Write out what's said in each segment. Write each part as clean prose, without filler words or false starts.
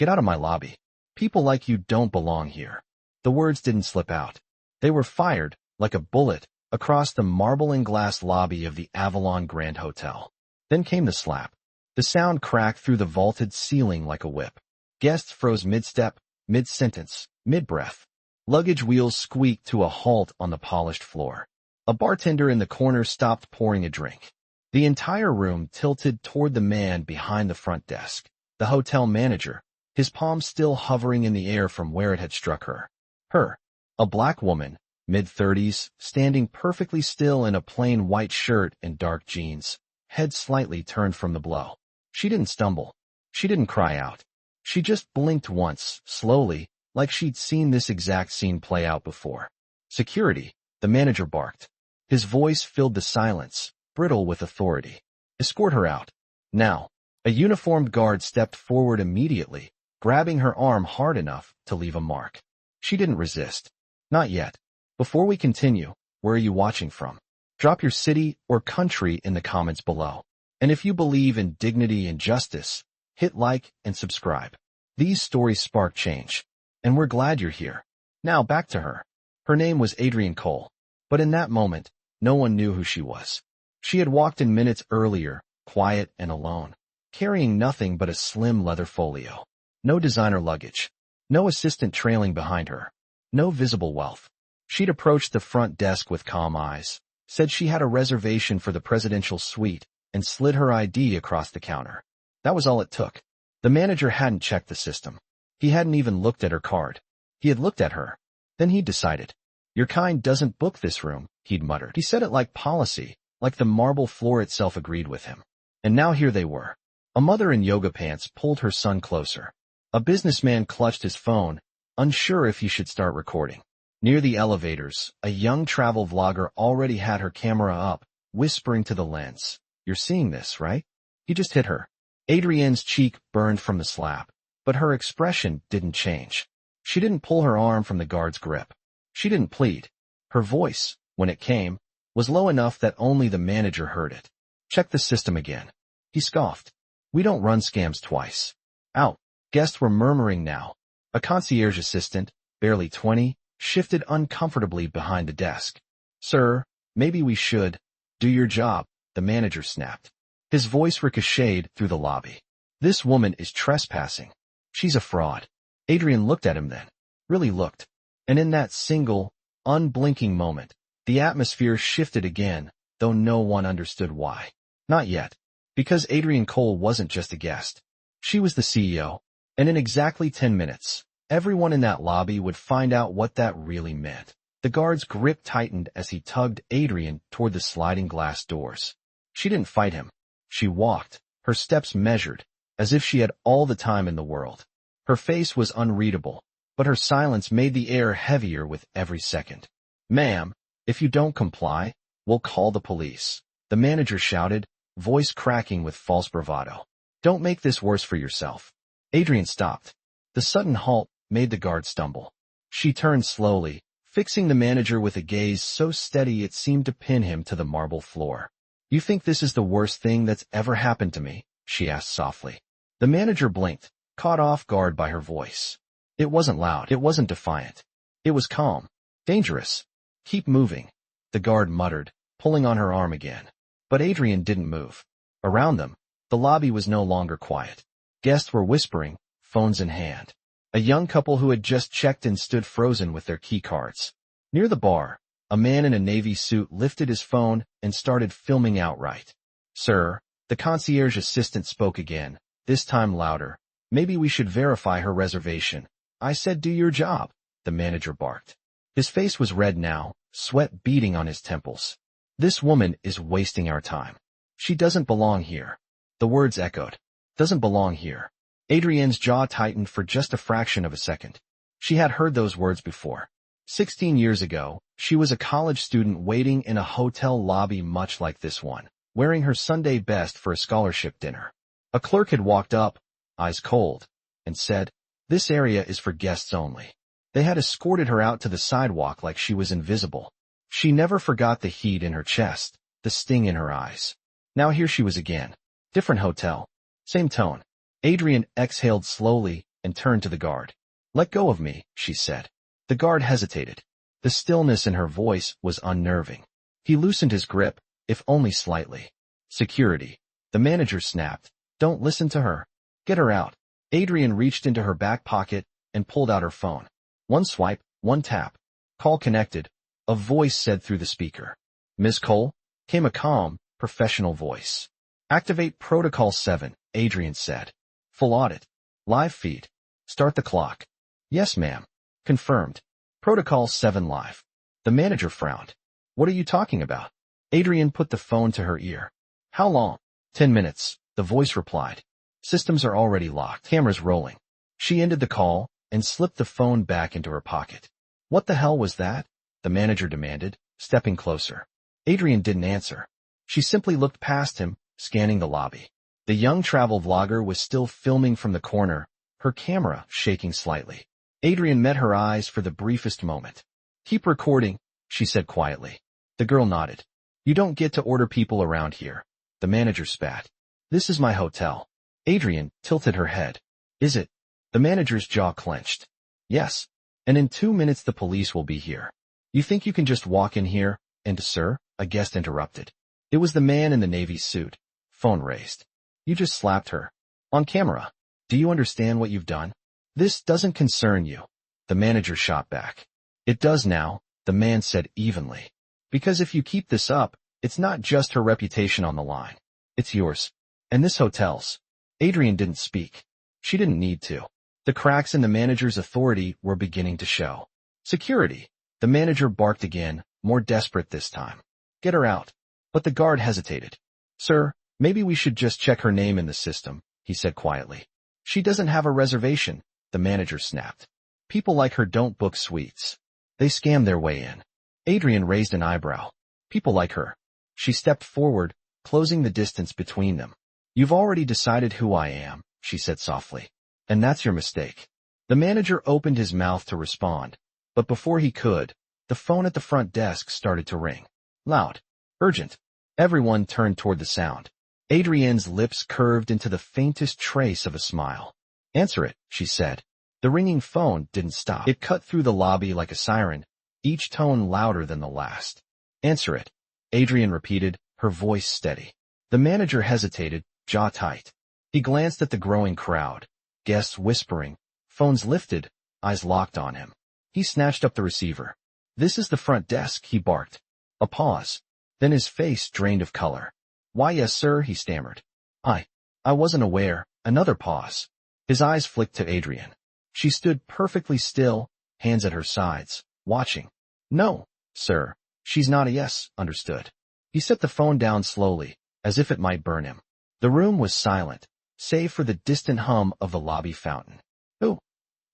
Get out of my lobby. People like you don't belong here. The words didn't slip out. They were fired, like a bullet, across the marble and glass lobby of the Avalon Grand Hotel. Then came the slap. The sound cracked through the vaulted ceiling like a whip. Guests froze mid-step, mid-sentence, mid-breath. Luggage wheels squeaked to a halt on the polished floor. A bartender in the corner stopped pouring a drink. The entire room tilted toward the man behind the front desk, the hotel manager, his palm still hovering in the air from where it had struck her. Her, a black woman, mid-30s, standing perfectly still in a plain white shirt and dark jeans, head slightly turned from the blow. She didn't stumble. She didn't cry out. She just blinked once, slowly, like she'd seen this exact scene play out before. Security, the manager barked. His voice filled the silence, brittle with authority. Escort her out. Now. A uniformed guard stepped forward immediately, grabbing her arm hard enough to leave a mark. She didn't resist. Not yet. Before we continue, where are you watching from? Drop your city or country in the comments below. And if you believe in dignity and justice, hit like and subscribe. These stories spark change. And we're glad you're here. Now back to her. Her name was Adrienne Cole. But in that moment, no one knew who she was. She had walked in minutes earlier, quiet and alone, carrying nothing but a slim leather folio. No designer luggage. No assistant trailing behind her. No visible wealth. She'd approached the front desk with calm eyes, said she had a reservation for the presidential suite, and slid her ID across the counter. That was all it took. The manager hadn't checked the system. He hadn't even looked at her card. He had looked at her. Then he'd decided. Your kind doesn't book this room, he'd muttered. He said it like policy, like the marble floor itself agreed with him. And now here they were. A mother in yoga pants pulled her son closer. A businessman clutched his phone, unsure if he should start recording. Near the elevators, a young travel vlogger already had her camera up, whispering to the lens. You're seeing this, right? He just hit her. Adrienne's cheek burned from the slap, but her expression didn't change. She didn't pull her arm from the guard's grip. She didn't plead. Her voice, when it came, was low enough that only the manager heard it. Check the system again. He scoffed. We don't run scams twice. Out. Guests were murmuring now. A concierge assistant, barely 20, shifted uncomfortably behind the desk. Sir, maybe we should. Do your job, the manager snapped. His voice ricocheted through the lobby. This woman is trespassing. She's a fraud. Adrienne looked at him then. Really looked. And in that single, unblinking moment, the atmosphere shifted again, though no one understood why. Not yet. Because Adrienne Cole wasn't just a guest. She was the CEO. And in exactly 10 minutes, everyone in that lobby would find out what that really meant. The guard's grip tightened as he tugged Adrienne toward the sliding glass doors. She didn't fight him. She walked, her steps measured, as if she had all the time in the world. Her face was unreadable, but her silence made the air heavier with every second. Ma'am, if you don't comply, we'll call the police, the manager shouted, voice cracking with false bravado. Don't make this worse for yourself. Adrienne stopped. The sudden halt made the guard stumble. She turned slowly, fixing the manager with a gaze so steady it seemed to pin him to the marble floor. You think this is the worst thing that's ever happened to me? She asked softly. The manager blinked, caught off guard by her voice. It wasn't loud. It wasn't defiant. It was calm. Dangerous. Keep moving, the guard muttered, pulling on her arm again. But Adrienne didn't move. Around them, the lobby was no longer quiet. Guests were whispering, phones in hand. A young couple who had just checked in stood frozen with their key cards. Near the bar, a man in a navy suit lifted his phone and started filming outright. Sir, the concierge assistant spoke again, this time louder. Maybe we should verify her reservation. I said do your job, the manager barked. His face was red now, sweat beading on his temples. This woman is wasting our time. She doesn't belong here. The words echoed. Doesn't belong here. Adrienne's jaw tightened for just a fraction of a second. She had heard those words before. 16 years ago, she was a college student waiting in a hotel lobby much like this one, wearing her Sunday best for a scholarship dinner. A clerk had walked up, eyes cold, and said, "This area is for guests only." They had escorted her out to the sidewalk like she was invisible. She never forgot the heat in her chest, the sting in her eyes. Now here she was again. Different hotel. Same tone. Adrienne exhaled slowly, and turned to the guard. "Let go of me," she said. The guard hesitated. The stillness in her voice was unnerving. He loosened his grip, if only slightly. "Security," the manager snapped. "Don't listen to her. Get her out." Adrienne reached into her back pocket and pulled out her phone. One swipe, one tap. "Call connected," a voice said through the speaker. "Miss Cole?" came a calm, professional voice. "Activate Protocol 7, Adrienne said. "Full audit. Live feed. Start the clock." "Yes, ma'am." "Confirmed. Protocol 7 live." The manager frowned. "What are you talking about?" Adrienne put the phone to her ear. "How long?" 10 minutes, the voice replied. "Systems are already locked. Cameras rolling." She ended the call and slipped the phone back into her pocket. "What the hell was that?" the manager demanded, stepping closer. Adrienne didn't answer. She simply looked past him, scanning the lobby. The young travel vlogger was still filming from the corner, her camera shaking slightly. Adrienne met her eyes for the briefest moment. "Keep recording," she said quietly. The girl nodded. "You don't get to order people around here," the manager spat. "This is my hotel." Adrienne tilted her head. "Is it?" The manager's jaw clenched. "Yes. And in 2 minutes the police will be here. You think you can just walk in here?" "And sir," a guest interrupted. It was the man in the navy suit. Phone raised. "You just slapped her. On camera. Do you understand what you've done?" "This doesn't concern you," the manager shot back. "It does now," the man said evenly. "Because if you keep this up, it's not just her reputation on the line. It's yours. And this hotel's." Adrienne didn't speak. She didn't need to. The cracks in the manager's authority were beginning to show. "Security," the manager barked again, more desperate this time. "Get her out." But the guard hesitated. "Sir, maybe we should just check her name in the system," he said quietly. "She doesn't have a reservation," the manager snapped. "People like her don't book suites. They scam their way in." Adrienne raised an eyebrow. "People like her." She stepped forward, closing the distance between them. "You've already decided who I am," she said softly. "And that's your mistake." The manager opened his mouth to respond, but before he could, the phone at the front desk started to ring. Loud. Urgent. Everyone turned toward the sound. Adrienne's lips curved into the faintest trace of a smile. "Answer it," she said. The ringing phone didn't stop. It cut through the lobby like a siren, each tone louder than the last. "Answer it," Adrienne repeated, her voice steady. The manager hesitated, jaw tight. He glanced at the growing crowd, guests whispering, phones lifted, eyes locked on him. He snatched up the receiver. "This is the front desk," he barked. A pause. Then his face drained of color. "Why, yes, sir," he stammered. I wasn't aware." Another pause. His eyes flicked to Adrienne. She stood perfectly still, hands at her sides, watching. "No, sir. She's not a yes." Understood. He set the phone down slowly, as if it might burn him. The room was silent, save for the distant hum of the lobby fountain.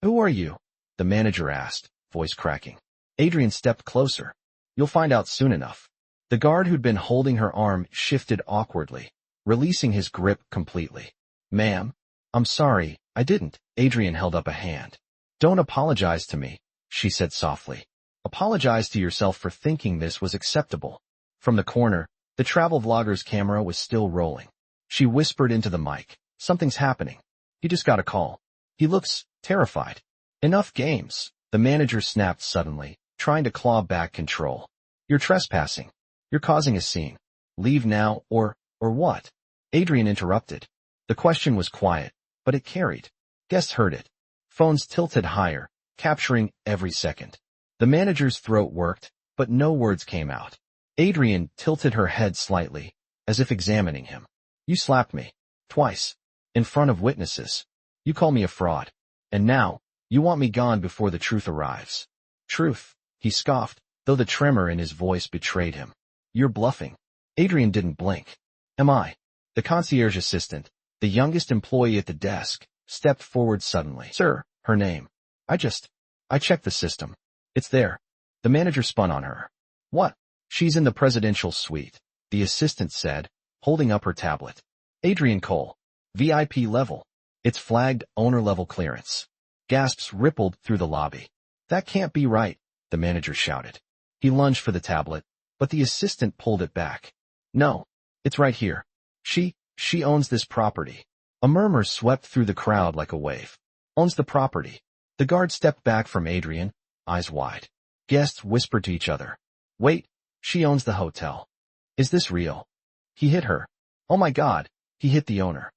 Who are you?" the manager asked, voice cracking. Adrienne stepped closer. "You'll find out soon enough." The guard who'd been holding her arm shifted awkwardly, releasing his grip completely. "Ma'am, I'm sorry, I didn't." Adrienne held up a hand. "Don't apologize to me," she said softly. "Apologize to yourself for thinking this was acceptable." From the corner, the travel vlogger's camera was still rolling. She whispered into the mic. "Something's happening. He just got a call. He looks terrified." "Enough games," the manager snapped suddenly, trying to claw back control. "You're trespassing. You're causing a scene. Leave now, or what?" Adrienne interrupted. The question was quiet, but it carried. Guests heard it. Phones tilted higher, capturing every second. The manager's throat worked, but no words came out. Adrienne tilted her head slightly, as if examining him. "You slapped me. Twice. In front of witnesses. You call me a fraud. And now, you want me gone before the truth arrives." "Truth," he scoffed, though the tremor in his voice betrayed him. "You're bluffing." Adrienne didn't blink. "Am I?" The concierge assistant, the youngest employee at the desk, stepped forward suddenly. "Sir," her name. I checked the system. It's there." The manager spun on her. "What?" "She's in the presidential suite," the assistant said, holding up her tablet. "Adrienne Cole. VIP level. It's flagged owner-level clearance." Gasps rippled through the lobby. "That can't be right," the manager shouted. He lunged for the tablet, but the assistant pulled it back. "No, it's right here. She owns this property." A murmur swept through the crowd like a wave. Owns the property. The guard stepped back from Adrienne, eyes wide. Guests whispered to each other. Wait, she owns the hotel. Is this real? He hit her. Oh my God, he hit the owner.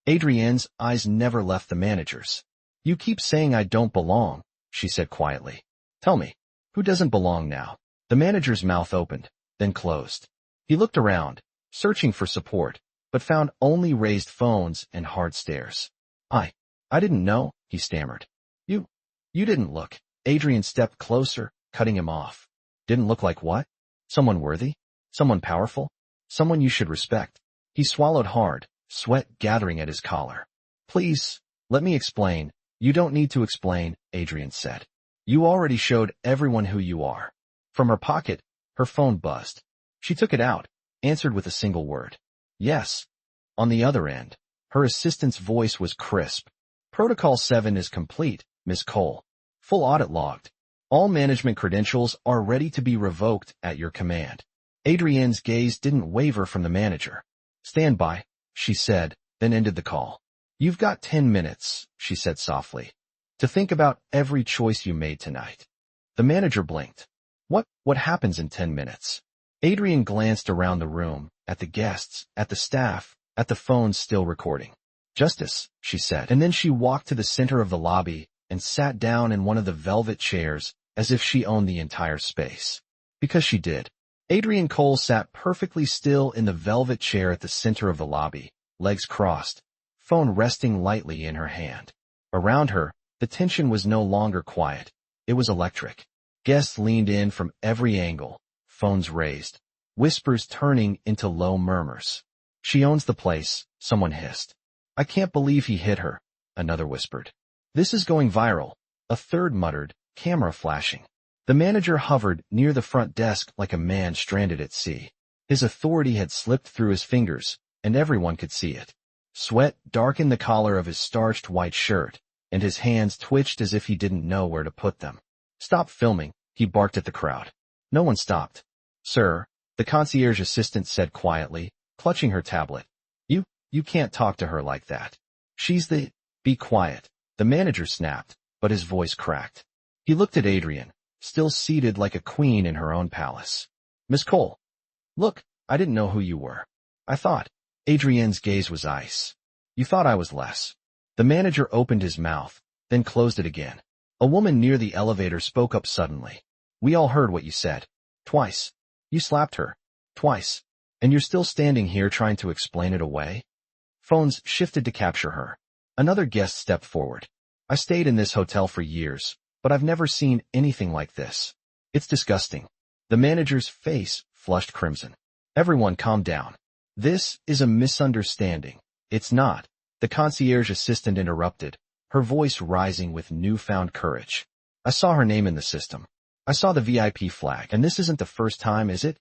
Adrienne's eyes never left the manager's. You keep saying I don't belong, she said quietly. Tell me, who doesn't belong now? The manager's mouth opened, then closed. He looked around, searching for support, but found only raised phones and hard stares. I didn't know, he stammered. You didn't look. Adrienne stepped closer, cutting him off. Didn't look like what? Someone worthy? Someone powerful? Someone you should respect. He swallowed hard, sweat gathering at his collar. Please, let me explain. You don't need to explain, Adrienne said. You already showed everyone who you are. From her pocket, her phone buzzed. She took it out, answered with a single word. Yes. On the other end, her assistant's voice was crisp. Protocol 7 is complete, Ms. Cole. Full audit logged. All management credentials are ready to be revoked at your command. Adrienne's gaze didn't waver from the manager. Stand by, she said, then ended the call. You've got 10 minutes, she said softly, to think about every choice you made tonight. The manager blinked. What happens in 10 minutes? Adrienne glanced around the room, at the guests, at the staff, at the phones still recording. Justice, she said, and then she walked to the center of the lobby and sat down in one of the velvet chairs as if she owned the entire space. Because she did. Adrienne Cole sat perfectly still in the velvet chair at the center of the lobby, legs crossed, phone resting lightly in her hand. Around her, the tension was no longer quiet. It was electric. Guests leaned in from every angle, phones raised, whispers turning into low murmurs. She owns the place, someone hissed. I can't believe he hit her, another whispered. This is going viral, a third muttered, camera flashing. The manager hovered near the front desk like a man stranded at sea. His authority had slipped through his fingers, and everyone could see it. Sweat darkened the collar of his starched white shirt, and his hands twitched as if he didn't know where to put them. Stop filming, he barked at the crowd. No one stopped. Sir, the concierge assistant said quietly, clutching her tablet. You can't talk to her like that. She's the... Be quiet. The manager snapped, but his voice cracked. He looked at Adrienne, still seated like a queen in her own palace. Miss Cole. Look, I didn't know who you were. I thought. Adrienne's gaze was ice. You thought I was less. The manager opened his mouth, then closed it again. A woman near the elevator spoke up suddenly. We all heard what you said. Twice. You slapped her. Twice. And you're still standing here trying to explain it away? Phones shifted to capture her. Another guest stepped forward. I stayed in this hotel for years, but I've never seen anything like this. It's disgusting. The manager's face flushed crimson. Everyone calm down. This is a misunderstanding. It's not. The concierge assistant interrupted, her voice rising with newfound courage. I saw her name in the system. I saw the VIP flag, and this isn't the first time, is it?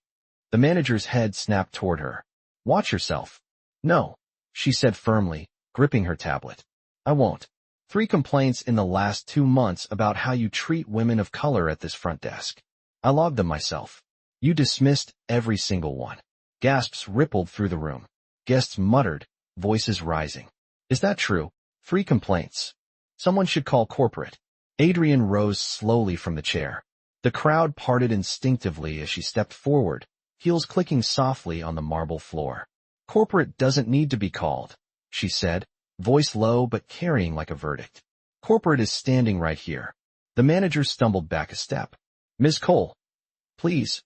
The manager's head snapped toward her. Watch yourself. No, she said firmly, gripping her tablet. I won't. 3 complaints in the last 2 months about how you treat women of color at this front desk. I logged them myself. You dismissed every single one. Gasps rippled through the room. Guests muttered, voices rising. Is that true? 3 complaints. Someone should call corporate. Adrienne rose slowly from the chair. The crowd parted instinctively as she stepped forward, heels clicking softly on the marble floor. Corporate doesn't need to be called, she said, voice low but carrying like a verdict. Corporate is standing right here. The manager stumbled back a step. Ms. Cole. Please.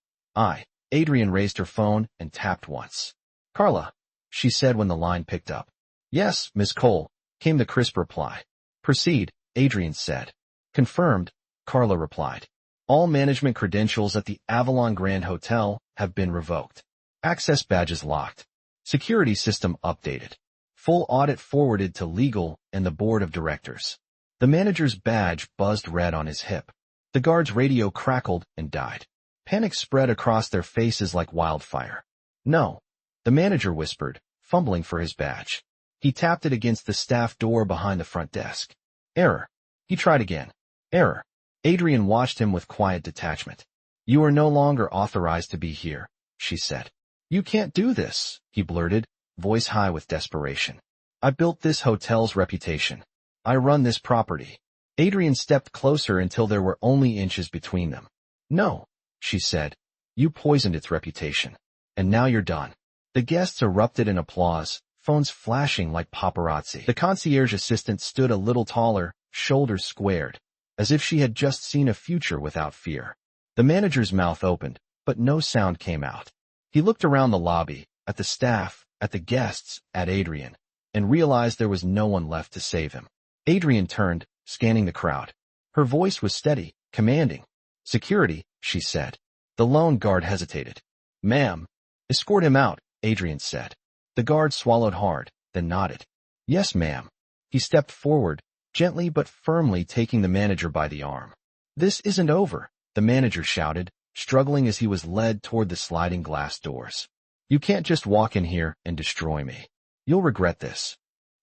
Adrienne raised her phone and tapped once. Carla, she said when the line picked up. Yes, Ms. Cole, came the crisp reply. Proceed, Adrienne said. Confirmed, Carla replied. All management credentials at the Avalon Grand Hotel have been revoked. Access badges locked. Security system updated. Full audit forwarded to legal and the board of directors. The manager's badge buzzed red on his hip. The guard's radio crackled and died. Panic spread across their faces like wildfire. No, the manager whispered, fumbling for his badge. He tapped it against the staff door behind the front desk. Error. He tried again. Error. Adrienne watched him with quiet detachment. You are no longer authorized to be here, she said. You can't do this, he blurted, voice high with desperation. I built this hotel's reputation. I run this property. Adrienne stepped closer until there were only inches between them. No, she said. You poisoned its reputation. And now you're done. The guests erupted in applause, phones flashing like paparazzi. The concierge assistant stood a little taller, shoulders squared, as if she had just seen a future without fear. The manager's mouth opened, but no sound came out. He looked around the lobby, at the staff, at the guests, at Adrienne, and realized there was no one left to save him. Adrienne turned, scanning the crowd. Her voice was steady, commanding. Security, she said. The lone guard hesitated. Ma'am. Escort him out, Adrienne said. The guard swallowed hard, then nodded. Yes, ma'am. He stepped forward, gently but firmly taking the manager by the arm. This isn't over, the manager shouted, struggling as he was led toward the sliding glass doors. You can't just walk in here and destroy me. You'll regret this.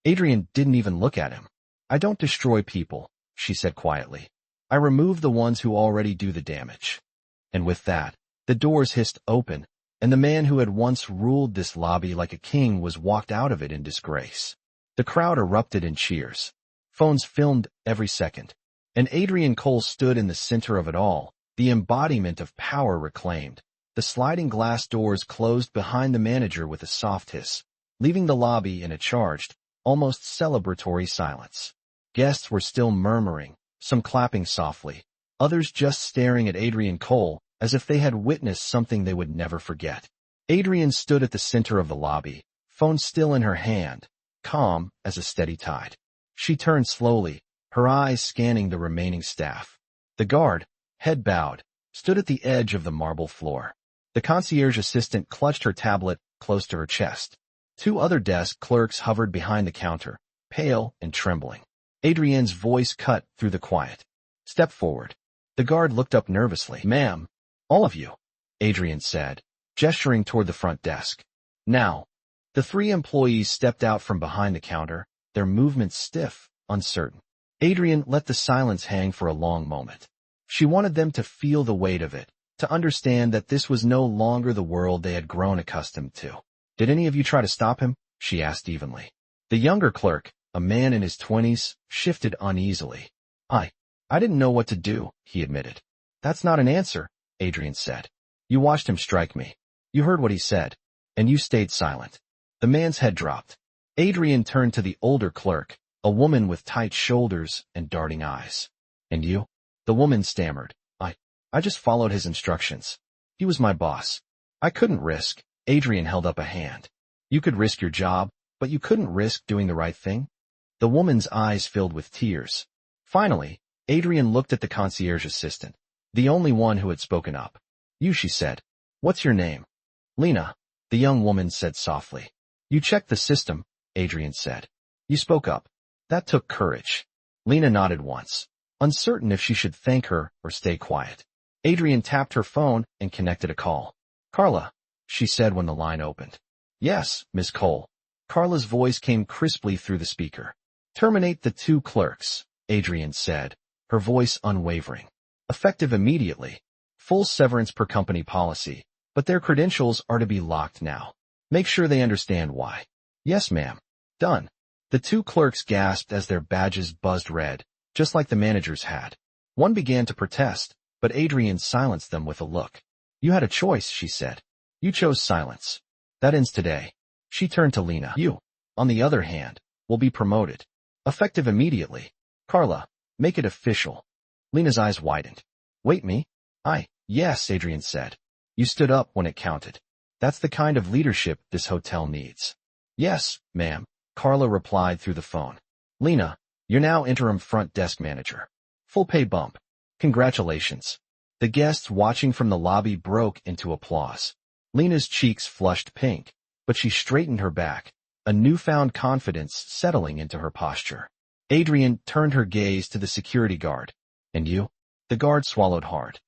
Adrienne didn't even look at him. I don't destroy people, she said quietly. I remove the ones who already do the damage. And with that, the doors hissed open, and the man who had once ruled this lobby like a king was walked out of it in disgrace. The crowd erupted in cheers. Phones filmed every second. And Adrienne Cole stood in the center of it all, the embodiment of power reclaimed. The sliding glass doors closed behind the manager with a soft hiss, leaving the lobby in a charged, almost celebratory silence. Guests were still murmuring, some clapping softly, others just staring at Adrienne Cole as if they had witnessed something they would never forget. Adrienne stood at the center of the lobby, phone still in her hand, calm as a steady tide. She turned slowly, her eyes scanning the remaining staff. The guard, head bowed, stood at the edge of the marble floor. The concierge assistant clutched her tablet close to her chest. Two other desk clerks hovered behind the counter, pale and trembling. Adrienne's voice cut through the quiet. Step forward. The guard looked up nervously. Ma'am, all of you, Adrienne said, gesturing toward the front desk. Now. The three employees stepped out from behind the counter, their movements stiff, uncertain. Adrienne let the silence hang for a long moment. She wanted them to feel the weight of it, to understand that this was no longer the world they had grown accustomed to. Did any of you try to stop him? She asked evenly. The younger clerk, a man in his 20s, shifted uneasily. I didn't know what to do, he admitted. That's not an answer, Adrienne said. You watched him strike me. You heard what he said. And you stayed silent. The man's head dropped. Adrienne turned to the older clerk, a woman with tight shoulders and darting eyes. And you? The woman stammered. I just followed his instructions. He was my boss. I couldn't risk. Adrienne held up a hand. You could risk your job, but you couldn't risk doing the right thing? The woman's eyes filled with tears. Finally, Adrienne looked at the concierge assistant, the only one who had spoken up. You, she said. What's your name? Lena, the young woman said softly. You checked the system, Adrienne said. You spoke up. That took courage. Lena nodded once, uncertain if she should thank her or stay quiet. Adrienne tapped her phone and connected a call. Carla, she said when the line opened. Yes, Miss Cole. Carla's voice came crisply through the speaker. Terminate the two clerks, Adrienne said, her voice unwavering. Effective immediately. Full severance per company policy, but their credentials are to be locked now. Make sure they understand why. Yes, ma'am. Done. The two clerks gasped as their badges buzzed red, just like the managers had. One began to protest, but Adrienne silenced them with a look. You had a choice, she said. You chose silence. That ends today. She turned to Lena. You, on the other hand, will be promoted. Effective immediately. Carla, make it official. Lena's eyes widened. Wait, me? Yes, Adrienne said. You stood up when it counted. That's the kind of leadership this hotel needs. Yes, ma'am, Carla replied through the phone. Lena, you're now interim front desk manager. Full pay bump. Congratulations. The guests watching from the lobby broke into applause. Lena's cheeks flushed pink, but she straightened her back, a newfound confidence settling into her posture. Adrienne turned her gaze to the security guard. And you? The guard swallowed hard.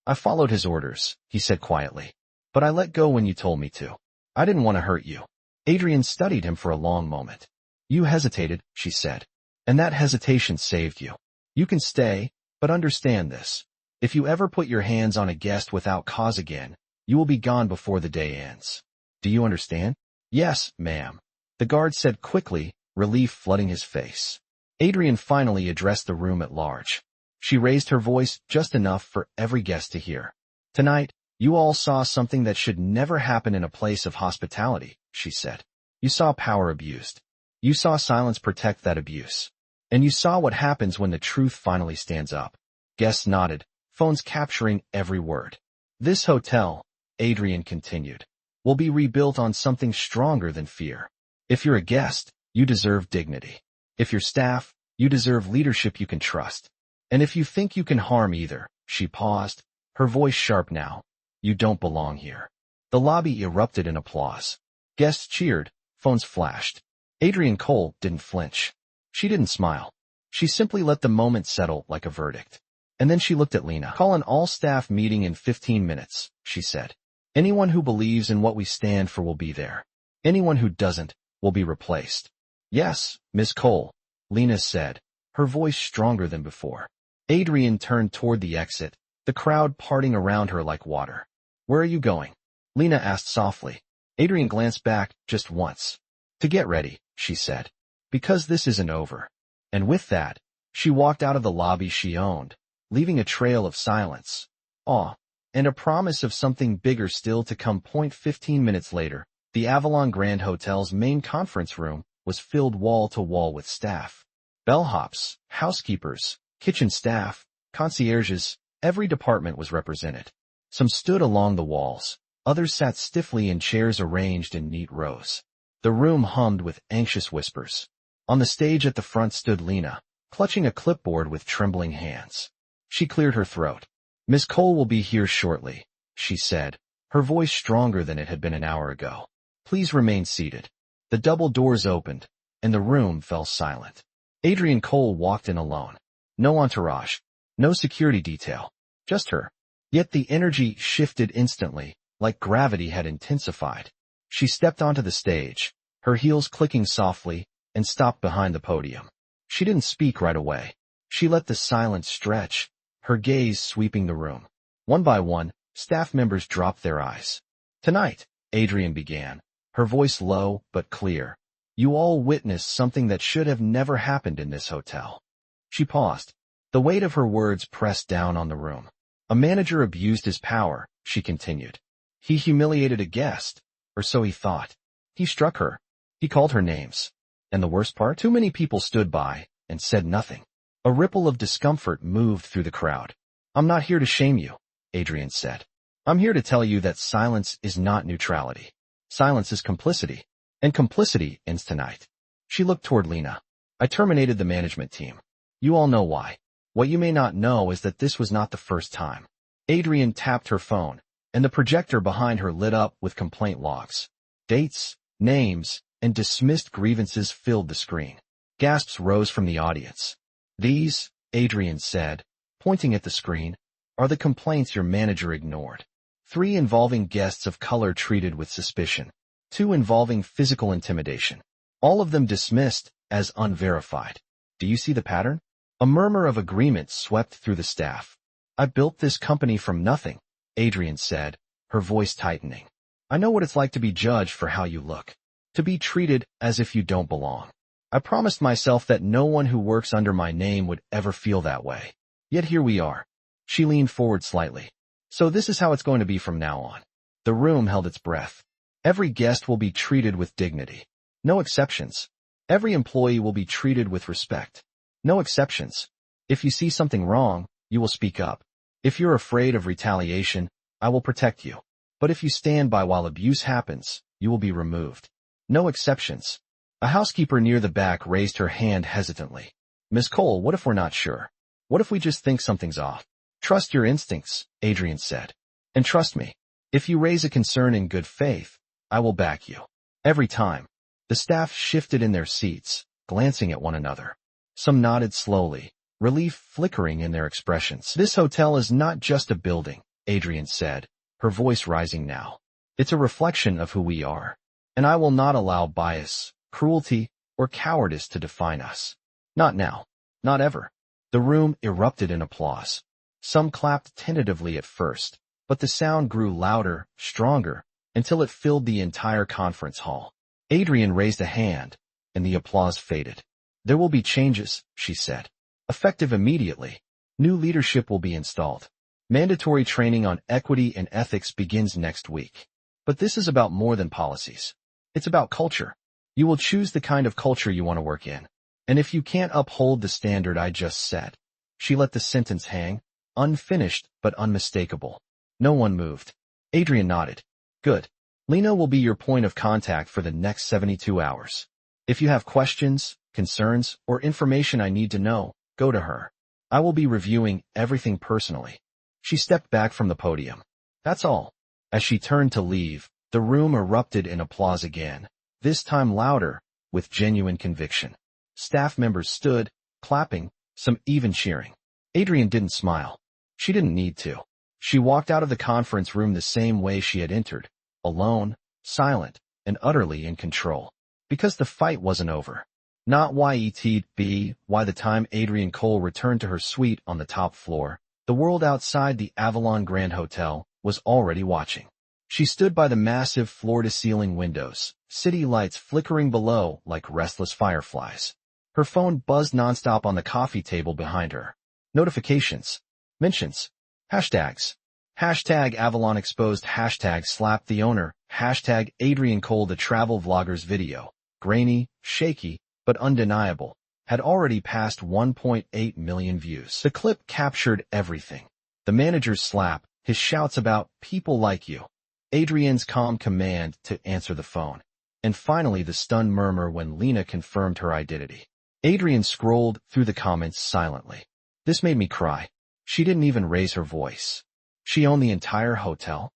I followed his orders, he said quietly. But I let go when you told me to. I didn't want to hurt you. Adrienne studied him for a long moment. You hesitated, she said. And that hesitation saved you. You can stay, but understand this. If you ever put your hands on a guest without cause again, you will be gone before the day ends. Do you understand? Yes, ma'am. The guard said quickly, relief flooding his face. Adrienne finally addressed the room at large. She raised her voice just enough for every guest to hear. "Tonight, you all saw something that should never happen in a place of hospitality," she said. "You saw power abused. You saw silence protect that abuse. And you saw what happens when the truth finally stands up." Guests nodded, phones capturing every word. "This hotel," Adrienne continued, "will be rebuilt on something stronger than fear. If you're a guest, you deserve dignity. If you're staff, you deserve leadership you can trust. And if you think you can harm either," she paused, her voice sharp now, "you don't belong here." The lobby erupted in applause. Guests cheered, phones flashed. Adrienne Cole didn't flinch. She didn't smile. She simply let the moment settle like a verdict. And then she looked at Lena. "Call an all-staff meeting in 15 minutes, she said. "Anyone who believes in what we stand for will be there. Anyone who doesn't will be replaced." "Yes, Miss Cole," Lena said, her voice stronger than before. Adrienne turned toward the exit, the crowd parting around her like water. "Where are you going?" Lena asked softly. Adrienne glanced back just once. "To get ready," she said. "Because this isn't over." And with that, she walked out of the lobby she owned, leaving a trail of silence, awe, and a promise of something bigger still to come. 15 minutes later, the Avalon Grand Hotel's main conference room was filled wall to wall with staff. Bellhops, housekeepers, kitchen staff, concierges, every department was represented. Some stood along the walls, others sat stiffly in chairs arranged in neat rows. The room hummed with anxious whispers. On the stage at the front stood Lena, clutching a clipboard with trembling hands. She cleared her throat. "Miss Cole will be here shortly," she said, her voice stronger than it had been an hour ago. "Please remain seated." The double doors opened, and the room fell silent. Adrienne Cole walked in alone. No entourage, no security detail, just her. Yet the energy shifted instantly, like gravity had intensified. She stepped onto the stage, her heels clicking softly, and stopped behind the podium. She didn't speak right away. She let the silence stretch, her gaze sweeping the room. One by one, staff members dropped their eyes. "Tonight," Adrienne began, her voice low but clear, "you all witnessed something that should have never happened in this hotel." She paused. The weight of her words pressed down on the room. "A manager abused his power," she continued. "He humiliated a guest, or so he thought. He struck her. He called her names. And the worst part? Too many people stood by and said nothing." A ripple of discomfort moved through the crowd. "I'm not here to shame you," Adrienne said. "I'm here to tell you that silence is not neutrality. Silence is complicity. And complicity ends tonight." She looked toward Lena. "I terminated the management team. You all know why. What you may not know is that this was not the first time." Adrienne tapped her phone, and the projector behind her lit up with complaint logs. Dates, names, and dismissed grievances filled the screen. Gasps rose from the audience. "These," Adrienne said, pointing at the screen, "are the complaints your manager ignored. 3 involving guests of color treated with suspicion. 2 involving physical intimidation. All of them dismissed as unverified. Do you see the pattern?" A murmur of agreement swept through the staff. "I built this company from nothing," Adrienne said, her voice tightening. "I know what it's like to be judged for how you look, to be treated as if you don't belong. I promised myself that no one who works under my name would ever feel that way. Yet here we are." She leaned forward slightly. "So this is how it's going to be from now on." The room held its breath. "Every guest will be treated with dignity. No exceptions. Every employee will be treated with respect. No exceptions. If you see something wrong, you will speak up. If you're afraid of retaliation, I will protect you. But if you stand by while abuse happens, you will be removed. No exceptions." A housekeeper near the back raised her hand hesitantly. "Miss Cole, what if we're not sure? What if we just think something's off?" "Trust your instincts," Adrienne said. "And trust me, if you raise a concern in good faith, I will back you. Every time." The staff shifted in their seats, glancing at one another. Some nodded slowly, relief flickering in their expressions. "This hotel is not just a building," Adrienne said, her voice rising now. "It's a reflection of who we are. And I will not allow bias, cruelty, or cowardice to define us. Not now. Not ever." The room erupted in applause. Some clapped tentatively at first, but the sound grew louder, stronger, until it filled the entire conference hall. Adrienne raised a hand, and the applause faded. There will be changes, she said. Effective immediately. New leadership will be installed. Mandatory training on equity and ethics begins next week. But this is about more than policies. It's about culture. You will choose the kind of culture you want to work in. And if you can't uphold the standard I just set. She let the sentence hang, unfinished but unmistakable. No one moved. Adrienne nodded. Good. Lena will be your point of contact for the next 72 hours. If you have questions, concerns, or information I need to know, go to her. I will be reviewing everything personally. She stepped back from the podium. That's all. As she turned to leave, the room erupted in applause again, this time louder, with genuine conviction. Staff members stood, clapping, some even cheering. Adrienne didn't smile. She didn't need to. She walked out of the conference room the same way she had entered, alone, silent, and utterly in control. Because the fight wasn't over. Not yet by the time Adrienne Cole returned to her suite on the top floor, the world outside the Avalon Grand Hotel was already watching. She stood by the massive floor-to-ceiling windows, city lights flickering below like restless fireflies. Her phone buzzed nonstop on the coffee table behind her. Notifications. Mentions. Hashtags. Hashtag Avalon exposed. Hashtag slap the owner. Hashtag Adrienne Cole. The travel vlogger's video, grainy, shaky, but undeniable, had already passed 1.8 million views. The clip captured everything. The manager's slap, his shouts about people like you, Adrienne's calm command to answer the phone, and finally the stunned murmur when Lena confirmed her identity. Adrienne scrolled through the comments silently. This made me cry. She didn't even raise her voice. She owned the entire hotel?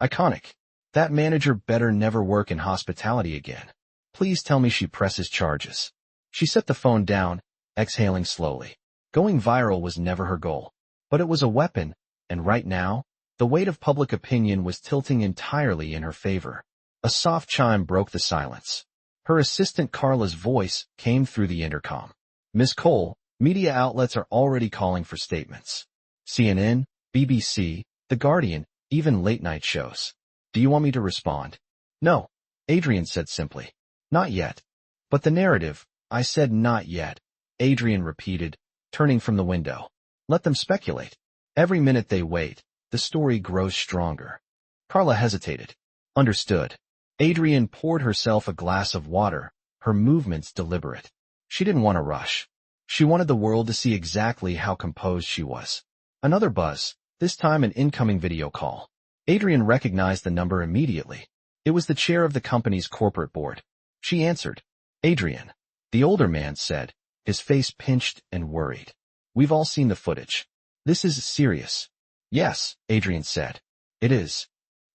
Iconic. That manager better never work in hospitality again. Please tell me she presses charges. She set the phone down, exhaling slowly. Going viral was never her goal. But it was a weapon, and right now, the weight of public opinion was tilting entirely in her favor. A soft chime broke the silence. Her assistant Carla's voice came through the intercom. Miss Cole, media outlets are already calling for statements. CNN, BBC, The Guardian, even late-night shows. Do you want me to respond? No, Adrienne said simply. Not yet. But the narrative, I said not yet, Adrienne repeated, turning from the window. Let them speculate. Every minute they wait, the story grows stronger. Carla hesitated. Understood. Adrienne poured herself a glass of water, her movements deliberate. She didn't want to rush. She wanted the world to see exactly how composed she was. Another buzz, this time an incoming video call. Adrienne recognized the number immediately. It was the chair of the company's corporate board. She answered. Adrienne. The older man said, his face pinched and worried. We've all seen the footage. This is serious. Yes, Adrienne said. It is.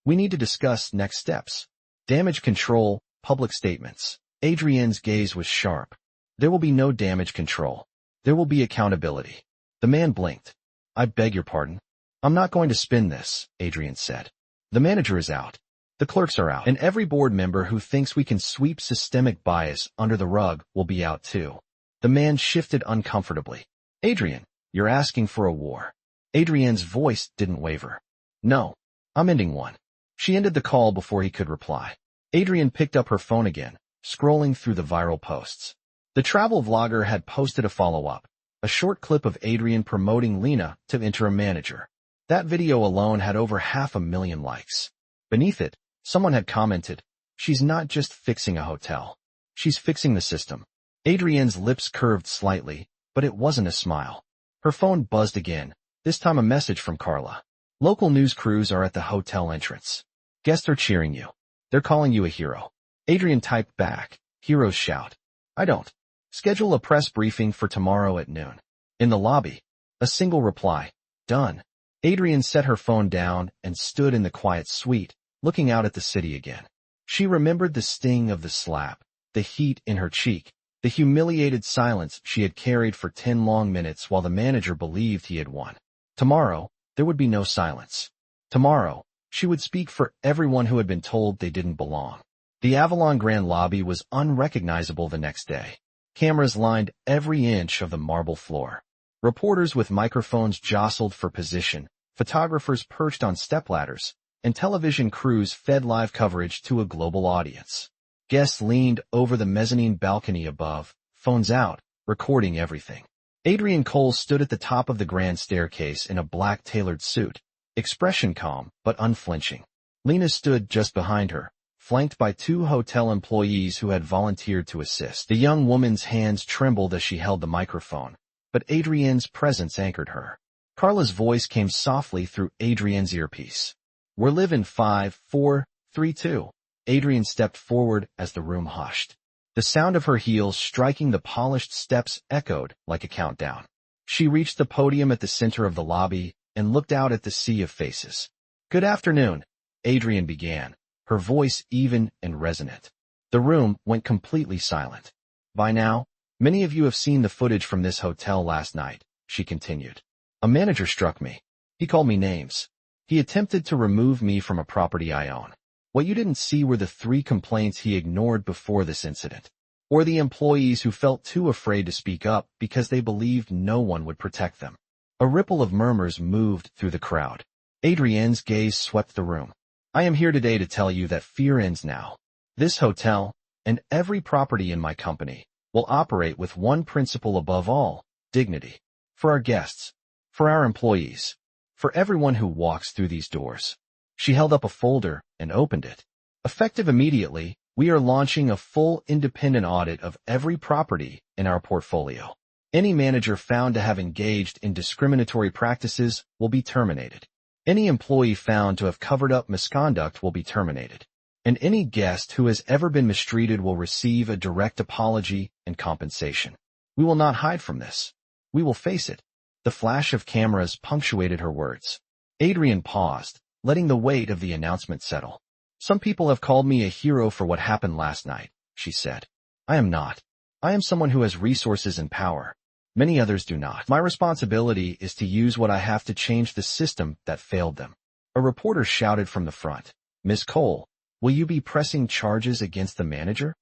We need to discuss next steps. Damage control, public statements. Adrienne's gaze was sharp. There will be no damage control. There will be accountability. The man blinked. I beg your pardon. I'm not going to spin this, Adrienne said. The manager is out. The clerks are out. And every board member who thinks we can sweep systemic bias under the rug will be out too. The man shifted uncomfortably. Adrienne, you're asking for a war. Adrienne's voice didn't waver. No, I'm ending one. She ended the call before he could reply. Adrienne picked up her phone again, scrolling through the viral posts. The travel vlogger had posted a follow-up, a short clip of Adrienne promoting Lena to interim manager. That video alone had over 500,000 likes. Beneath it, someone had commented, she's not just fixing a hotel. She's fixing the system. Adrienne's lips curved slightly, but it wasn't a smile. Her phone buzzed again, this time a message from Carla. Local news crews are at the hotel entrance. Guests are cheering you. They're calling you a hero. Adrienne typed back, heroes shout. I don't. Schedule a press briefing for tomorrow at noon. In the lobby. A single reply. Done. Adrienne set her phone down and stood in the quiet suite, looking out at the city again. She remembered the sting of the slap, the heat in her cheek, the humiliated silence she had carried for 10 long minutes while the manager believed he had won. Tomorrow, there would be no silence. Tomorrow, she would speak for everyone who had been told they didn't belong. The Avalon Grand lobby was unrecognizable the next day. Cameras lined every inch of the marble floor. Reporters with microphones jostled for position, photographers perched on stepladders, and television crews fed live coverage to a global audience. Guests leaned over the mezzanine balcony above, phones out, recording everything. Adrienne Cole stood at the top of the grand staircase in a black tailored suit, expression calm but unflinching. Lena stood just behind her, flanked by two hotel employees who had volunteered to assist. The young woman's hands trembled as she held the microphone, but Adrienne's presence anchored her. Carla's voice came softly through Adrienne's earpiece. "We're live in 5, 4, 3, 2. Adrienne stepped forward as the room hushed. The sound of her heels striking the polished steps echoed like a countdown. She reached the podium at the center of the lobby and looked out at the sea of faces. "Good afternoon," Adrienne began, her voice even and resonant. The room went completely silent. "By now, many of you have seen the footage from this hotel last night," she continued. "A manager struck me. He called me names. He attempted to remove me from a property I own. What you didn't see were the 3 complaints he ignored before this incident, or the employees who felt too afraid to speak up because they believed no one would protect them." A ripple of murmurs moved through the crowd. Adrienne's gaze swept the room. "I am here today to tell you that fear ends now. This hotel, and every property in my company, will operate with one principle above all: dignity. For our guests, for our employees, for everyone who walks through these doors." She held up a folder and opened it. "Effective immediately, we are launching a full independent audit of every property in our portfolio. Any manager found to have engaged in discriminatory practices will be terminated. Any employee found to have covered up misconduct will be terminated. And any guest who has ever been mistreated will receive a direct apology and compensation. We will not hide from this. We will face it." The flash of cameras punctuated her words. Adrienne paused, letting the weight of the announcement settle. "Some people have called me a hero for what happened last night," she said. "I am not. I am someone who has resources and power. Many others do not. My responsibility is to use what I have to change the system that failed them." A reporter shouted from the front, "Miss Cole, will you be pressing charges against the manager?"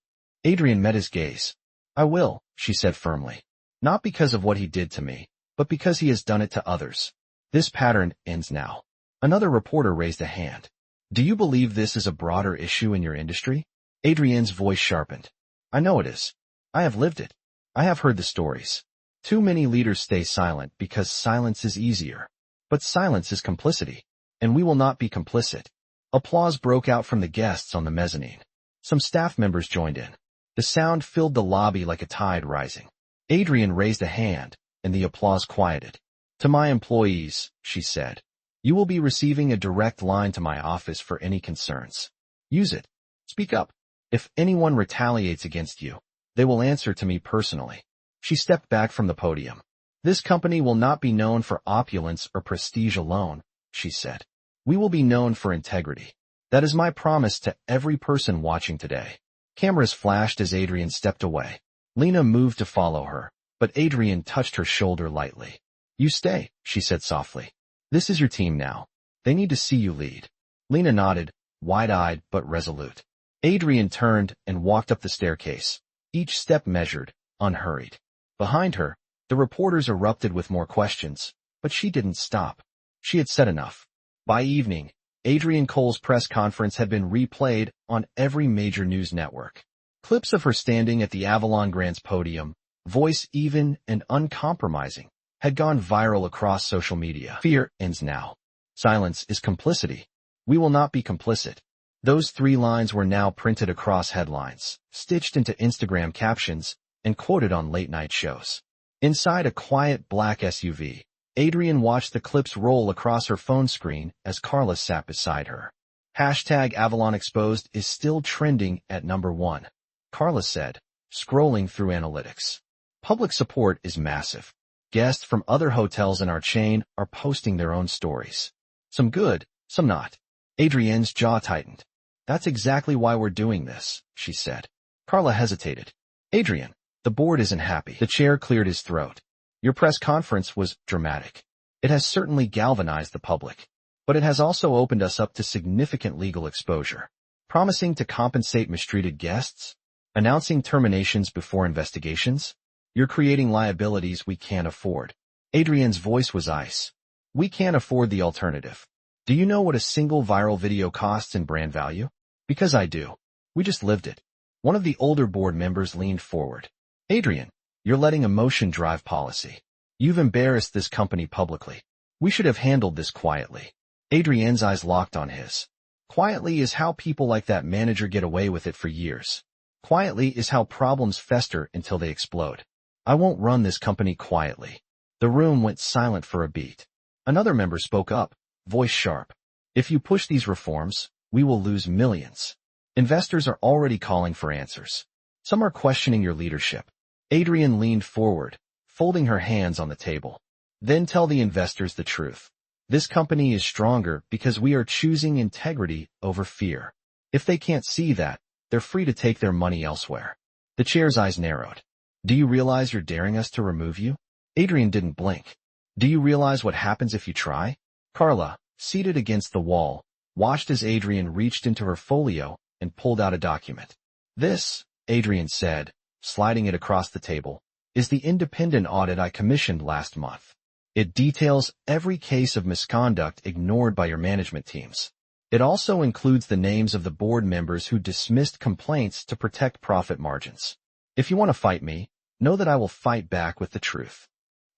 Adrienne met his gaze. "I will," she said firmly. "Not because of what he did to me, but because he has done it to others. This pattern ends now." Another reporter raised a hand. "Do you believe this is a broader issue in your industry?" Adrienne's voice sharpened. "I know it is. I have lived it. I have heard the stories. Too many leaders stay silent because silence is easier. But silence is complicity, and we will not be complicit." Applause broke out from the guests on the mezzanine. Some staff members joined in. The sound filled the lobby like a tide rising. Adrienne raised a hand, and the applause quieted. "To my employees," she said, "you will be receiving a direct line to my office for any concerns. Use it. Speak up. If anyone retaliates against you, they will answer to me personally." She stepped back from the podium. "This company will not be known for opulence or prestige alone," she said. "We will be known for integrity. That is my promise to every person watching today." Cameras flashed as Adrienne stepped away. Lena moved to follow her, but Adrienne touched her shoulder lightly. "You stay," she said softly. "This is your team now. They need to see you lead." Lena nodded, wide-eyed but resolute. Adrienne turned and walked up the staircase, each step measured, unhurried. Behind her, the reporters erupted with more questions, but she didn't stop. She had said enough. By evening, Adrienne Cole's press conference had been replayed on every major news network. Clips of her standing at the Avalon Grand's podium, voice even and uncompromising, had gone viral across social media. "Fear ends now. Silence is complicity. We will not be complicit." Those 3 lines were now printed across headlines, stitched into Instagram captions, and quoted on late-night shows. Inside a quiet black SUV, Adrienne watched the clips roll across her phone screen as Carla sat beside her. #Avalon Exposed is still trending at number 1, Carla said, scrolling through analytics. "Public support is massive. Guests from other hotels in our chain are posting their own stories. Some good, some not." Adrienne's jaw tightened. "That's exactly why we're doing this," she said. Carla hesitated. "Adrienne, the board isn't happy." The chair cleared his throat. "Your press conference was dramatic. It has certainly galvanized the public, but it has also opened us up to significant legal exposure. Promising to compensate mistreated guests? Announcing terminations before investigations? You're creating liabilities we can't afford." Adrienne's voice was ice. "We can't afford the alternative. Do you know what a single viral video costs in brand value?" "Because I do. We just lived it." One of the older board members leaned forward. "Adrienne, You're letting emotion drive policy. You've embarrassed this company publicly. We should have handled this quietly. Adrienne's eyes locked on his. Quietly is how people like that manager get away with it for years. Quietly is how problems fester until they explode. I won't run this company quietly. The room went silent for a beat. Another member spoke up, voice sharp. If you push these reforms, we will lose millions. Investors are already calling for answers. Some are questioning your leadership. Adrienne leaned forward, folding her hands on the table. Then tell the investors the truth. This company is stronger because we are choosing integrity over fear. If they can't see that, they're free to take their money elsewhere. The chair's eyes narrowed. Do you realize you're daring us to remove you? Adrienne didn't blink. Do you realize what happens if you try? Carla, seated against the wall, watched as Adrienne reached into her folio and pulled out a document. This, Adrienne said, sliding it across the table, is the independent audit I commissioned last month. It details every case of misconduct ignored by your management teams. It also includes the names of the board members who dismissed complaints to protect profit margins. If you want to fight me, know that I will fight back with the truth.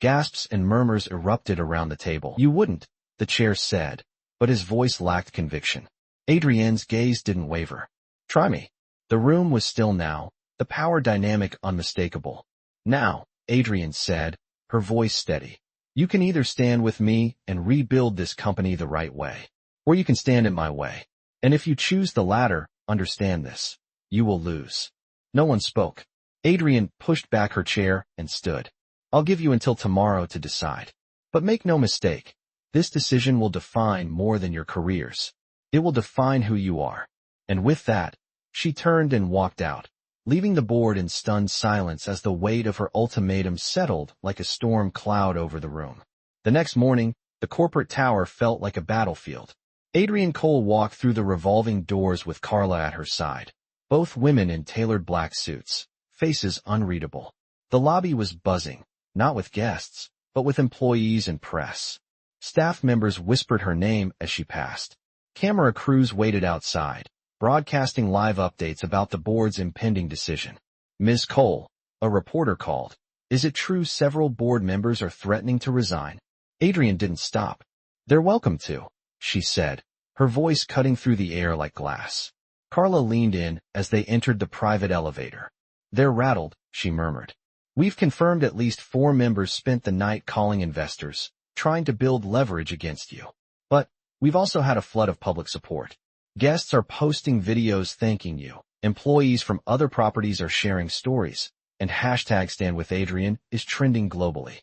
Gasps and murmurs erupted around the table. You wouldn't, the chair said, but his voice lacked conviction. Adrienne's gaze didn't waver. Try me. The room was still now, the power dynamic unmistakable. Now, Adrienne said, her voice steady. You can either stand with me and rebuild this company the right way, or you can stand in my way. And if you choose the latter, understand this. You will lose. No one spoke. Adrienne pushed back her chair and stood. I'll give you until tomorrow to decide. But make no mistake, this decision will define more than your careers. It will define who you are. And with that, she turned and walked out, leaving the board in stunned silence as the weight of her ultimatum settled like a storm cloud over the room. The next morning, the corporate tower felt like a battlefield. Adrienne Cole walked through the revolving doors with Carla at her side, both women in tailored black suits, faces unreadable. The lobby was buzzing, not with guests, but with employees and press. Staff members whispered her name as she passed. Camera crews waited outside, broadcasting live updates about the board's impending decision. Ms. Cole, a reporter called. Is it true several board members are threatening to resign? Adrienne didn't stop. They're welcome to, she said, her voice cutting through the air like glass. Carla leaned in as they entered the private elevator. They're rattled, she murmured. We've confirmed at least 4 members spent the night calling investors, trying to build leverage against you. But we've also had a flood of public support. Guests are posting videos thanking you. Employees from other properties are sharing stories, and hashtag #StandWithAdrienne is trending globally.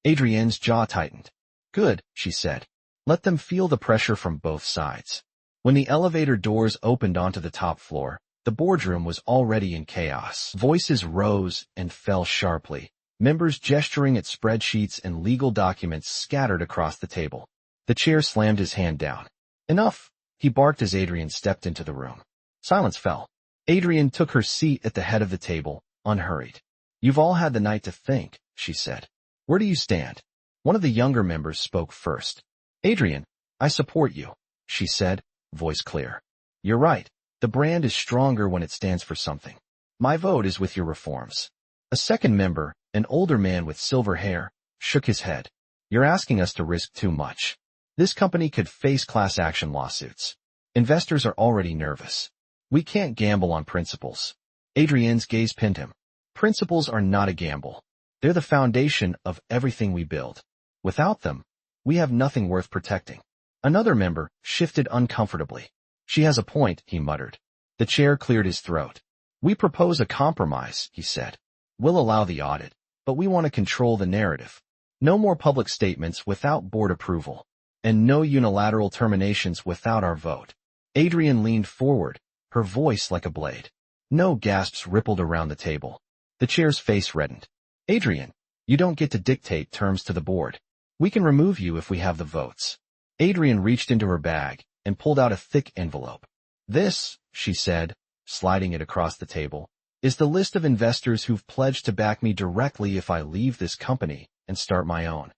Adrienne's jaw tightened. Good, she said. Let them feel the pressure from both sides. When the elevator doors opened onto the top floor, the boardroom was already in chaos. Voices rose and fell sharply, members gesturing at spreadsheets and legal documents scattered across the table. The chair slammed his hand down. Enough, he barked as Adrienne stepped into the room. Silence fell. Adrienne took her seat at the head of the table, unhurried. You've all had the night to think, she said. Where do you stand? One of the younger members spoke first. Adrienne, I support you, she said, voice clear. You're right. The brand is stronger when it stands for something. My vote is with your reforms. A second member, an older man with silver hair, shook his head. You're asking us to risk too much. This company could face class action lawsuits. Investors are already nervous. We can't gamble on principles. Adrienne's gaze pinned him. Principles are not a gamble. They're the foundation of everything we build. Without them, we have nothing worth protecting. Another member shifted uncomfortably. She has a point, he muttered. The chair cleared his throat. We propose a compromise, he said. We'll allow the audit, but we want to control the narrative. No more public statements without board approval, and no unilateral terminations without our vote. Adrienne leaned forward, her voice like a blade. No gasps rippled around the table. The chair's face reddened. Adrienne, you don't get to dictate terms to the board. We can remove you if we have the votes. Adrienne reached into her bag and pulled out a thick envelope. This, she said, sliding it across the table, is the list of investors who've pledged to back me directly if I leave this company and start my own.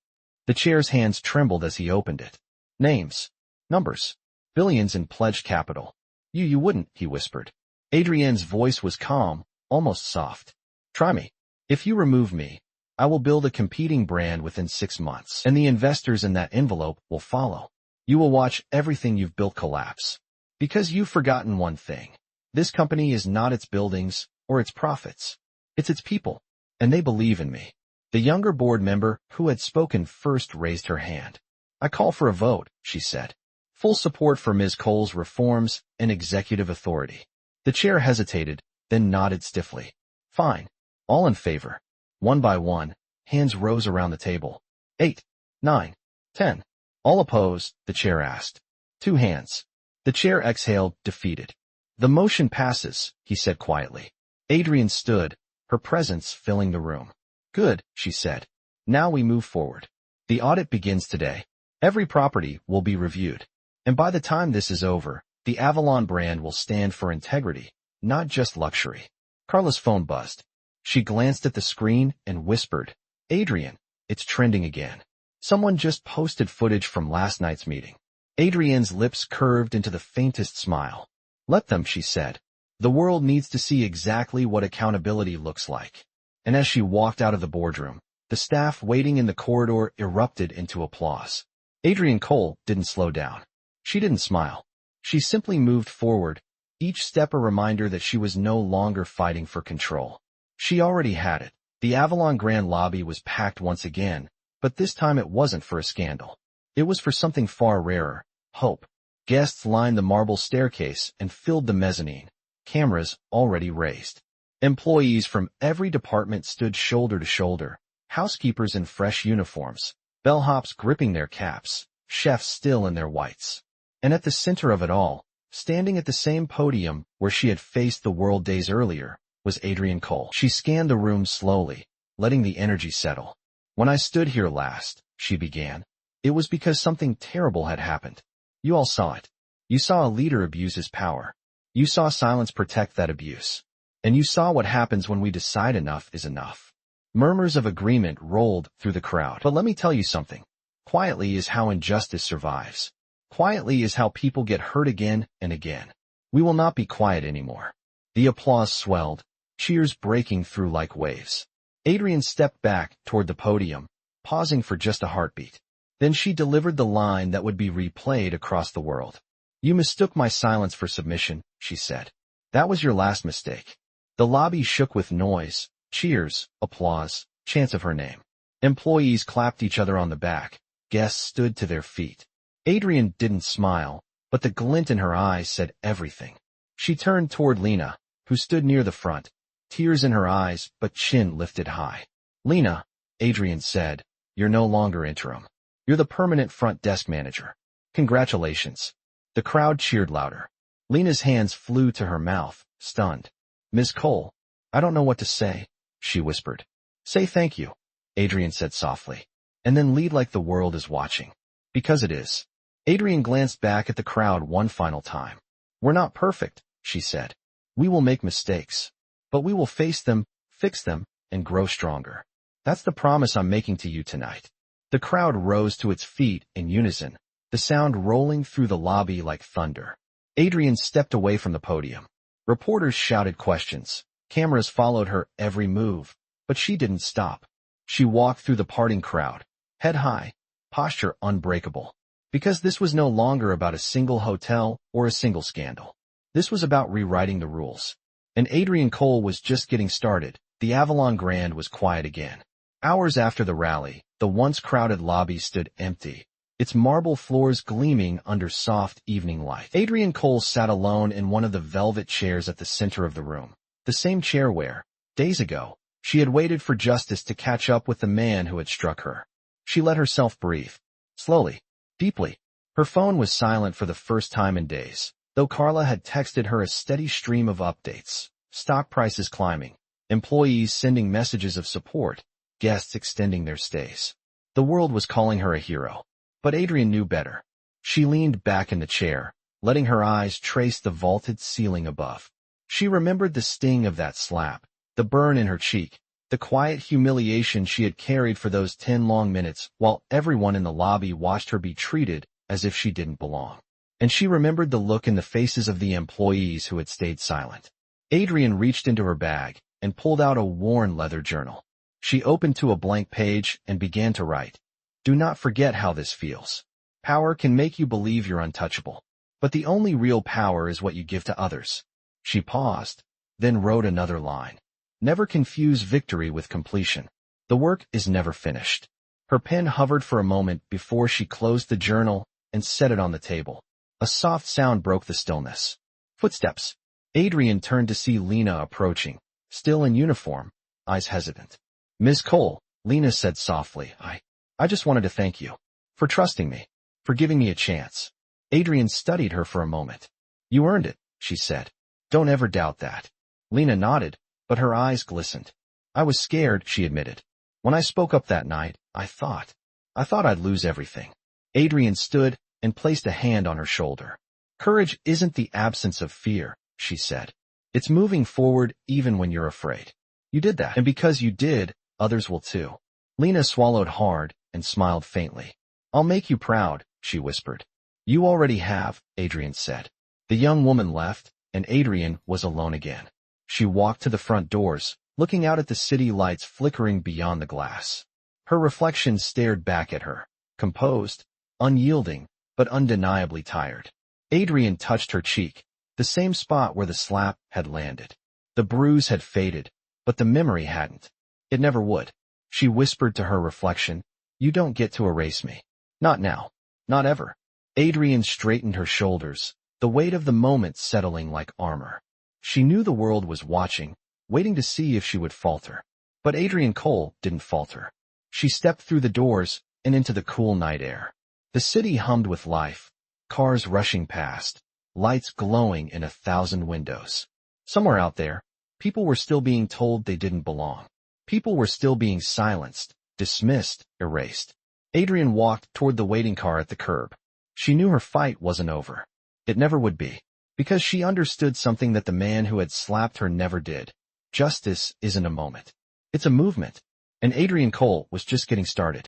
The chair's hands trembled as he opened it. Names. Numbers. Billions in pledged capital. You wouldn't, he whispered. Adrienne's voice was calm, almost soft. Try me. If you remove me, I will build a competing brand within 6 months, and the investors in that envelope will follow. You will watch everything you've built collapse. Because you've forgotten one thing. This company is not its buildings or its profits. It's its people, and they believe in me. The younger board member who had spoken first raised her hand. I call for a vote, she said. Full support for Ms. Cole's reforms and executive authority. The chair hesitated, then nodded stiffly. Fine. All in favor. One by one, hands rose around the table. 8, 9, 10. All opposed, the chair asked. 2 hands. The chair exhaled, defeated. The motion passes, he said quietly. Adrienne stood, her presence filling the room. Good, she said. Now we move forward. The audit begins today. Every property will be reviewed. And by the time this is over, the Avalon brand will stand for integrity, not just luxury. Carla's phone buzzed. She glanced at the screen and whispered, Adrienne, it's trending again. Someone just posted footage from last night's meeting. Adrienne's lips curved into the faintest smile. Let them, she said. The world needs to see exactly what accountability looks like. And as she walked out of the boardroom, the staff waiting in the corridor erupted into applause. Adrienne Cole didn't slow down. She didn't smile. She simply moved forward, each step a reminder that she was no longer fighting for control. She already had it. The Avalon Grand Lobby was packed once again, but this time it wasn't for a scandal. It was for something far rarer, hope. Guests lined the marble staircase and filled the mezzanine, cameras already raised. Employees from every department stood shoulder to shoulder, housekeepers in fresh uniforms, bellhops gripping their caps, chefs still in their whites. And at the center of it all, standing at the same podium where she had faced the world days earlier, was Adrienne Cole. She scanned the room slowly, letting the energy settle. When I stood here last, she began, it was because something terrible had happened. You all saw it. You saw a leader abuse his power. You saw silence protect that abuse. And you saw what happens when we decide enough is enough. Murmurs of agreement rolled through the crowd. But let me tell you something. Quietly is how injustice survives. Quietly is how people get hurt again and again. We will not be quiet anymore. The applause swelled, cheers breaking through like waves. Adrienne stepped back toward the podium, pausing for just a heartbeat. Then she delivered the line that would be replayed across the world. You mistook my silence for submission, she said. That was your last mistake. The lobby shook with noise, cheers, applause, chants of her name. Employees clapped each other on the back. Guests stood to their feet. Adrienne didn't smile, but the glint in her eyes said everything. She turned toward Lena, who stood near the front, tears in her eyes but chin lifted high. Lena, Adrienne said, you're no longer interim. You're the permanent front desk manager. Congratulations. The crowd cheered louder. Lena's hands flew to her mouth, stunned. Ms. Cole, I don't know what to say, she whispered. Say thank you, Adrienne said softly, and then lead like the world is watching. Because it is. Adrienne glanced back at the crowd one final time. We're not perfect, she said. We will make mistakes. But we will face them, fix them, and grow stronger. That's the promise I'm making to you tonight. The crowd rose to its feet in unison, the sound rolling through the lobby like thunder. Adrienne stepped away from the podium. Reporters shouted questions. Cameras followed her every move, but she didn't stop. She walked through the parting crowd, head high, posture unbreakable. Because this was no longer about a single hotel or a single scandal. This was about rewriting the rules. And Adrienne Cole was just getting started. The Avalon Grand was quiet again. Hours after the rally, the once crowded lobby stood empty, its marble floors gleaming under soft evening light. Adrienne Cole sat alone in one of the velvet chairs at the center of the room, the same chair where, days ago, she had waited for justice to catch up with the man who had struck her. She let herself breathe. Slowly, deeply. Her phone was silent for the first time in days, though Carla had texted her a steady stream of updates, stock prices climbing, employees sending messages of support, guests extending their stays. The world was calling her a hero, but Adrienne knew better. She leaned back in the chair, letting her eyes trace the vaulted ceiling above. She remembered the sting of that slap, the burn in her cheek, the quiet humiliation she had carried for those 10 long minutes while everyone in the lobby watched her be treated as if she didn't belong. And she remembered the look in the faces of the employees who had stayed silent. Adrienne reached into her bag and pulled out a worn leather journal. She opened to a blank page and began to write. Do not forget how this feels. Power can make you believe you're untouchable, but the only real power is what you give to others. She paused, then wrote another line. Never confuse victory with completion. The work is never finished. Her pen hovered for a moment before she closed the journal and set it on the table. A soft sound broke the stillness. Footsteps. Adrienne turned to see Lena approaching, still in uniform, eyes hesitant. Ms. Cole, Lena said softly, I just wanted to thank you for trusting me, for giving me a chance. Adrienne studied her for a moment. You earned it, she said. Don't ever doubt that. Lena nodded, but her eyes glistened. I was scared, she admitted. When I spoke up that night, I thought I'd lose everything. Adrienne stood and placed a hand on her shoulder. Courage isn't the absence of fear, she said. It's moving forward even when you're afraid. You did that, and because you did, others will too. Lena swallowed hard and smiled faintly. I'll make you proud, she whispered. You already have, Adrienne said. The young woman left, and Adrienne was alone again. She walked to the front doors, looking out at the city lights flickering beyond the glass. Her reflection stared back at her, composed, unyielding, but undeniably tired. Adrienne touched her cheek, the same spot where the slap had landed. The bruise had faded, but the memory hadn't. It never would. She whispered to her reflection, You don't get to erase me. Not now. Not ever. Adrienne straightened her shoulders, the weight of the moment settling like armor. She knew the world was watching, waiting to see if she would falter. But Adrienne Cole didn't falter. She stepped through the doors and into the cool night air. The city hummed with life, cars rushing past, lights glowing in 1,000 windows. Somewhere out there, people were still being told they didn't belong. People were still being silenced, dismissed, erased. Adrienne walked toward the waiting car at the curb. She knew her fight wasn't over. It never would be, because she understood something that the man who had slapped her never did. Justice isn't a moment. It's a movement. And Adrienne Cole was just getting started.